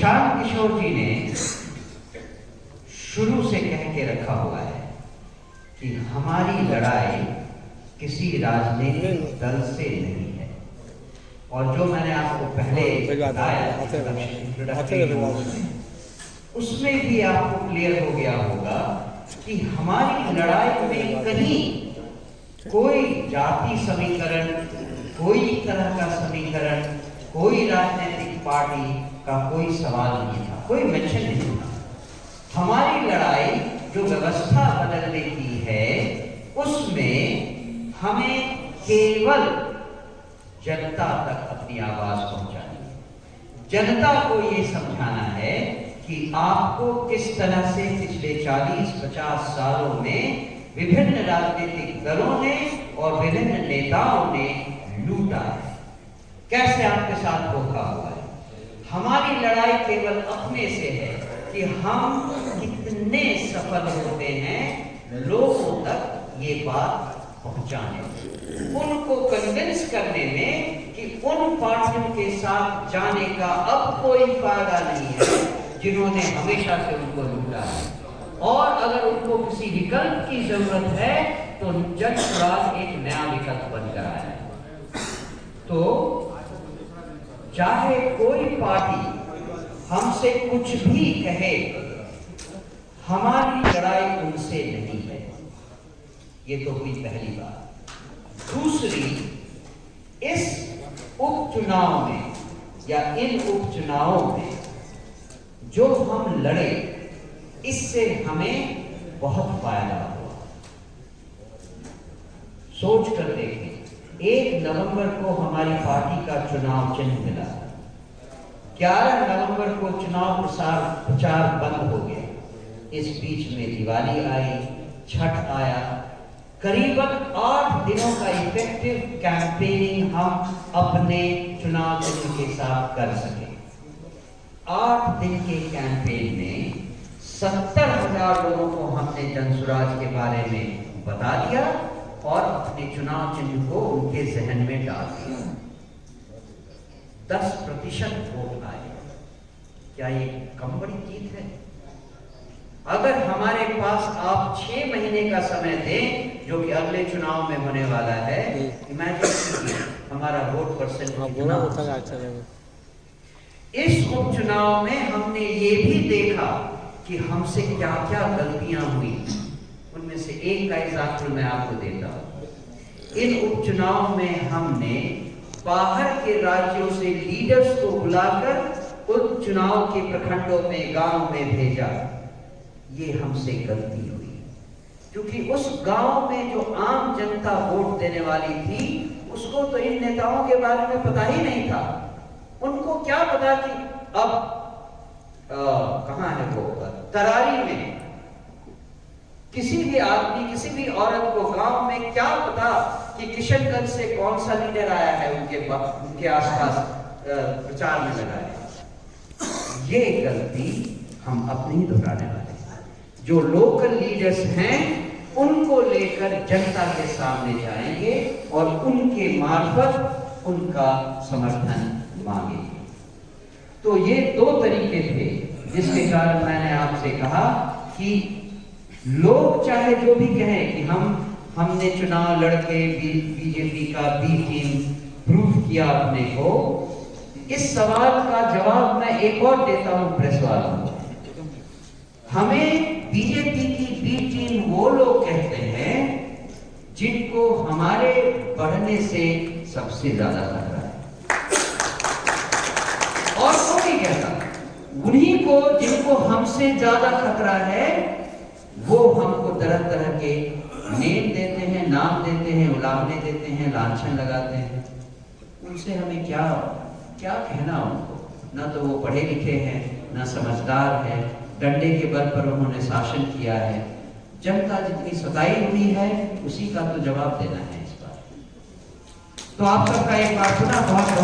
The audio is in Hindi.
प्रशांत किशोर जी ने शुरू से कह के रखा हुआ है कि हमारी लड़ाई किसी राजनीतिक दल से नहीं है। और जो मैंने आपको पहले बताया उसमें भी आपको क्लियर हो गया होगा कि हमारी लड़ाई में कहीं कोई जाति समीकरण, कोई तरह का समीकरण, कोई राजनीतिक पार्टी का कोई सवाल नहीं था, कोई मेंशन नहीं था। हमारी लड़ाई जो व्यवस्था बदलने की है उसमें हमें केवल जनता तक अपनी आवाज पहुंचानी है। जनता को ये समझाना है कि आपको किस तरह से पिछले 40-50 सालों में विभिन्न राजनीतिक दलों ने और विभिन्न नेताओं ने लूटा है, कैसे आपके साथ धोखा हुआ है। हमारी लड़ाई केवल अपने से है कि हम कितने सफल होते हैं लोगों तक ये बात पहुंचाने, उनको कन्विंस करने में कि उन पार्टियों के साथ जाने का अब कोई फायदा नहीं है जिन्होंने हमेशा से उनको लूटा है। और अगर उनको किसी विकल्प की जरूरत है तो जनसुराज एक नया विकल्प बनकर आया है। तो चाहे कोई पार्टी हमसे कुछ भी कहे, हमारी लड़ाई उनसे नहीं है। ये तो हुई पहली बात। दूसरी, इस उपचुनाव में या इन उपचुनावों में जो हम लड़े, इससे हमें बहुत फायदा हुआ। सोच कर देखें, 1 नवंबर को हमारी पार्टी का चुनाव चिन्ह मिला, 11 नवंबर को चुनाव प्रचार बंद हो गया। इस बीच में दिवाली आई, छठ आया, करीबन 8 दिनों का इफेक्टिव कैंपेनिंग हम अपने चुनाव चिन्ह के साथ कर सके। 8 दिन के कैंपेन में 70,000 लोगों को हमने जनसुराज के बारे में बता दिया और अपने चुनाव चिन्ह को उनके जहन में डाल दिया। 10% वोट आए। क्या ये कम बड़ी जीत है? अगर हमारे पास आप 6 महीने का समय दें, जो कि अगले चुनाव में होने वाला है, इमेजिन कीजिए हमारा वोट परसेंट कितना होगा। इस उपचुनाव में हमने ये भी देखा कि हमसे क्या क्या गलतियां हुई। उनमें से एक का एग्जाम्पल मैं आपको देता हूं। इन उपचुनाव में हमने बाहर के राज्यों से लीडर्स को बुलाकर उपचुनाव के प्रखंडों में, गांव में भेजा। ये हमसे गलती हुई, क्योंकि उस गांव में जो आम जनता वोट देने वाली थी उसको तो इन नेताओं के बारे में पता ही नहीं था। उनको क्या पता कि अब कहां है वो तरारी में किसी भी आदमी, किसी भी औरत को गांव में क्या पता कि किशनगंज से कौन सा लीडर आया है उनके आसपास प्रचार में लगा है। ये गलती हम अपनी ही दोहराने वाले हैं। जो लोकल लीडर्स हैं उनको लेकर जनता के सामने जाएंगे और उनके मार्फत उनका समर्थन मांगेंगे। तो ये 2 तरीके थे जिसके कारण मैंने आपसे कहा कि लोग चाहे जो भी कहें कि हमने चुनाव लड़के बीजेपी का बी टीम प्रूफ किया अपने को, इस सवाल का जवाब मैं एक और देता हूं प्रेस वालों को। हमें बीजेपी की बी टीम वो लोग कहते हैं जिनको हमारे बढ़ने से सबसे ज्यादा खतरा है, और कोई कहता उन्हीं को जिनको हमसे ज्यादा खतरा है वो हमको तरह तरह के नेम देते हैं, नाम देते हैं, उलाहने देते हैं, लांछन लगाते हैं। उनसे हमें क्या क्या कहना उनको। ना तो वो पढ़े लिखे हैं, ना समझदार है, डंडे के बल पर उन्होंने शासन किया है। जनता जितनी सताई हुई है उसी का तो जवाब देना है इस बार। तो आप सबका एक बार पुनः बहुत बहुत